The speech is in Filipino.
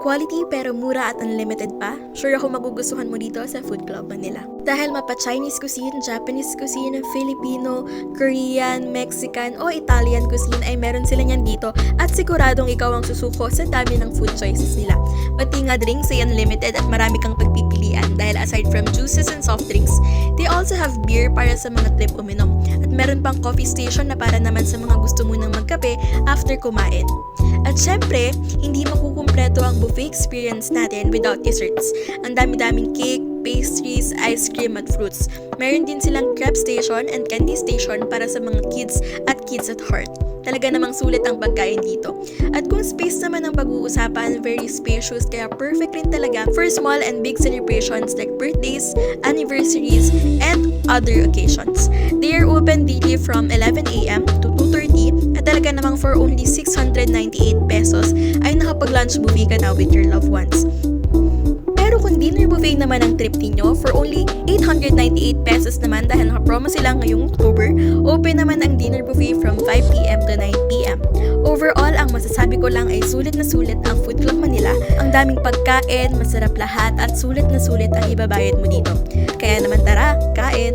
Quality pero mura at unlimited pa? Sure ako magugustuhan mo dito sa Food Club Manila. Dahil mapa Chinese cuisine, Japanese cuisine, Filipino, Korean, Mexican o Italian cuisine ay meron sila niyan dito at siguradong ikaw ang susuko sa dami ng food choices nila. Pati nga drinks ay unlimited at marami kang pagpipilian dahil aside from juices and soft drinks, they also have beer para sa mga trip uminom. At meron pang coffee station na para naman sa mga gusto munang magkape after kumain. At syempre, hindi makukumpleto ang buffet experience natin without desserts. Ang dami-daming cake, pastries, ice cream at fruits. Meron din silang crepe station and candy station para sa mga kids at kids at heart. Talaga namang sulit ang pagkain dito. At kung space naman ang pag-uusapan, very spacious kaya perfect rin talaga for small and big celebrations like birthdays, anniversaries, and other occasions. They are open daily from 11 a.m. to 2:30 at talaga namang for only 698 pesos ay nakapag-lunch buffet ka na with your loved ones. Pero kung dinner buffet naman ang trip ninyo, for only 898 pesos naman dahil naka-promo sila ngayong October, open naman ang dinner buffet from 5 p.m. to 9 p.m. Overall, ang masasabi ko lang ay sulit na sulit ang Food Club Manila. Ang daming pagkain, masarap lahat at sulit na sulit ang ibabayad mo dito. Kaya naman tara, kain!